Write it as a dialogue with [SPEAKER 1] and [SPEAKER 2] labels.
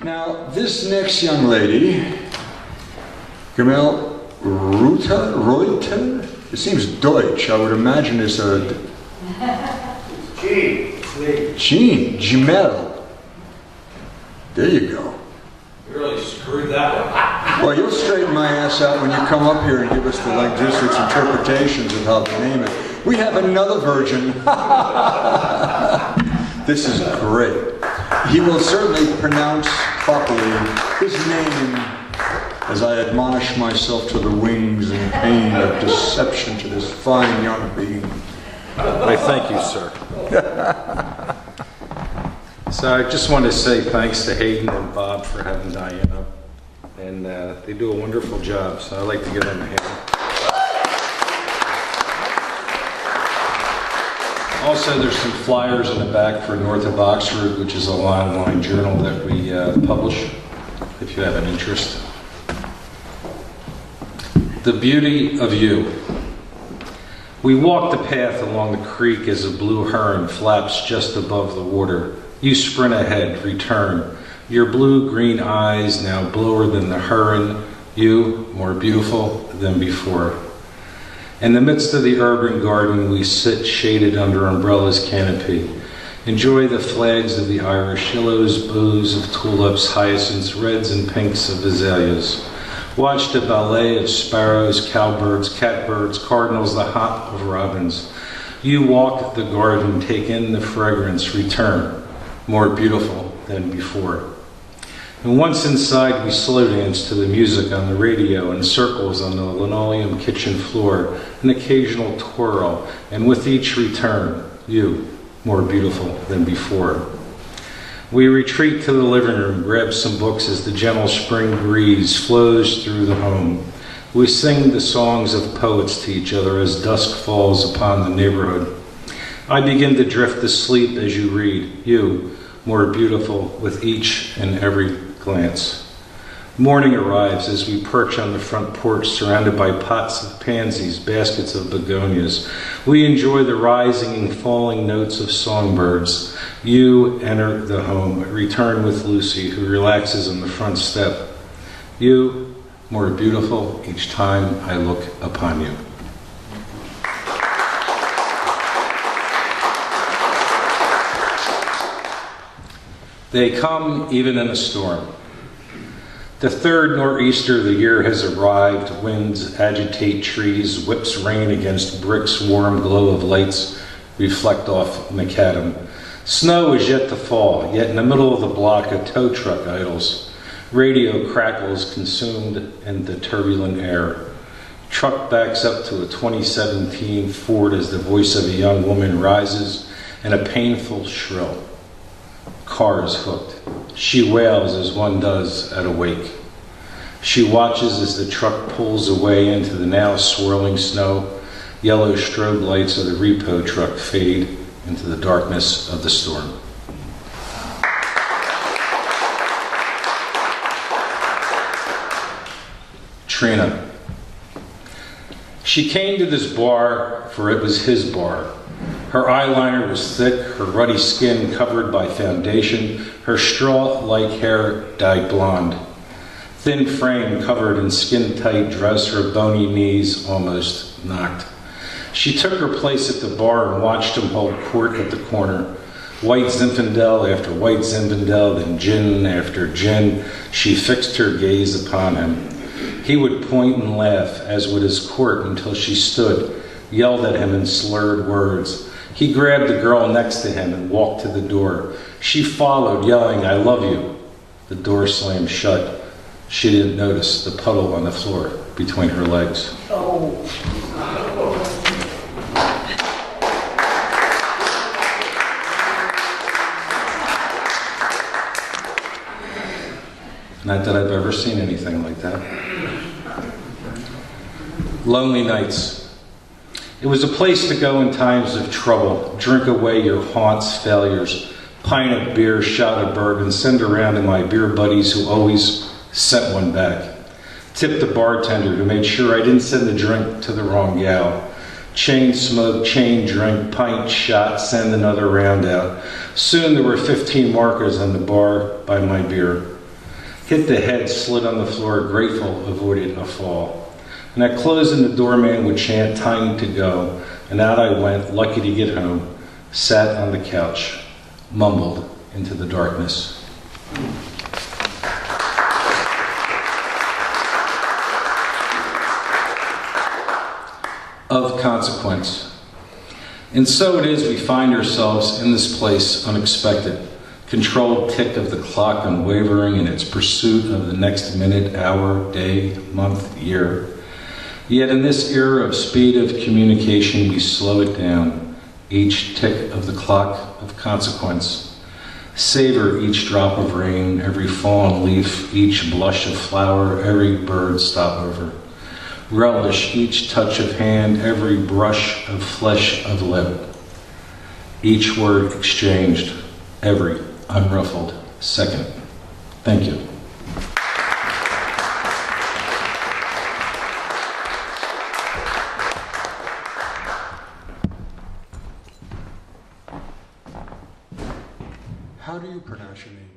[SPEAKER 1] Now, this next young lady, Emil Reutter, it seems Deutsch. I would imagine it's a... Jean, Gimel. There you go.
[SPEAKER 2] You really screwed that one.
[SPEAKER 1] Well, you'll straighten my ass out when you come up here and give us the linguistics interpretations of how to name it. We have another virgin. This is great. He will certainly pronounce properly his name as I admonish myself to the wings and pain of deception to this fine young being.
[SPEAKER 2] I thank you, sir. So I just want to say thanks to Hayden and Bob for having Diane up. And they do a wonderful job, so I'd like to give them a hand. Also, there's some flyers in the back for North of Oxford, which is a online journal that we publish, if you have an interest. The beauty of you. We walk the path along the creek as a blue heron flaps just above the water. You sprint ahead, return. Your blue-green eyes now bluer than the heron. You, more beautiful than before. In the midst of the urban garden, we sit shaded under umbrella's canopy. Enjoy the flags of the Irish, yellows, bows of tulips, hyacinths, reds and pinks of azaleas. Watch the ballet of sparrows, cowbirds, catbirds, cardinals, the hop of robins. You walk the garden, take in the fragrance, return, more beautiful than before. And once inside, we slow dance to the music on the radio and circles on the linoleum kitchen floor, an occasional twirl, and with each return, you, more beautiful than before. We retreat to the living room, grab some books as the gentle spring breeze flows through the home. We sing the songs of poets to each other as dusk falls upon the neighborhood. I begin to drift asleep as you read, you, more beautiful with each and every glance. Morning arrives as we perch on the front porch surrounded by pots of pansies, baskets of begonias. We enjoy the rising and falling notes of songbirds. You enter the home, return with Lucy, who relaxes on the front step. You, more beautiful each time I look upon you. They come even in a storm. The third nor'easter of the year has arrived. Winds agitate trees, whips rain against bricks, warm glow of lights reflect off macadam. Snow is yet to fall, yet in the middle of the block a tow truck idles. Radio crackles consumed in the turbulent air. Truck backs up to a 2017 Ford as the voice of a young woman rises in a painful shrill. Car is hooked. She wails as one does at a wake. She watches as the truck pulls away into the now swirling snow. Yellow strobe lights of the repo truck fade into the darkness of the storm. Trina. She came to this bar, for it was his bar. Her eyeliner was thick, her ruddy skin covered by foundation, her straw-like hair dyed blonde. Thin frame covered in skin-tight dress, her bony knees almost knocked. She took her place at the bar and watched him hold court at the corner. White Zinfandel after white Zinfandel, then gin after gin. She fixed her gaze upon him. He would point and laugh, as would his court, until she stood, yelled at him in slurred words. He grabbed the girl next to him and walked to the door. She followed, yelling, "I love you." The door slammed shut. She didn't notice the puddle on the floor between her legs.
[SPEAKER 3] Oh.
[SPEAKER 2] Not that I've ever seen anything like that. Lonely nights. It was a place to go in times of trouble. Drink away your haunts, failures. Pint of beer, shot of bourbon, send around to my beer buddies who always sent one back. Tip the bartender who made sure I didn't send the drink to the wrong gal. Chain smoke, chain drink, pint, shot, send another round out. Soon there were 15 markers on the bar by my beer. Hit the head, slid on the floor, grateful, avoided a fall. And at closing, the doorman would chant, time to go. And out I went, lucky to get home, sat on the couch, mumbled into the darkness. Of consequence. And so it is we find ourselves in this place unexpected, controlled tick of the clock unwavering in its pursuit of the next minute, hour, day, month, year. Yet in this era of speed of communication, we slow it down, each tick of the clock of consequence. Savor each drop of rain, every fallen leaf, each blush of flower, every bird stopover. Relish each touch of hand, every brush of flesh of lip. Each word exchanged, every unruffled second. Thank you.
[SPEAKER 1] How do you pronounce your name?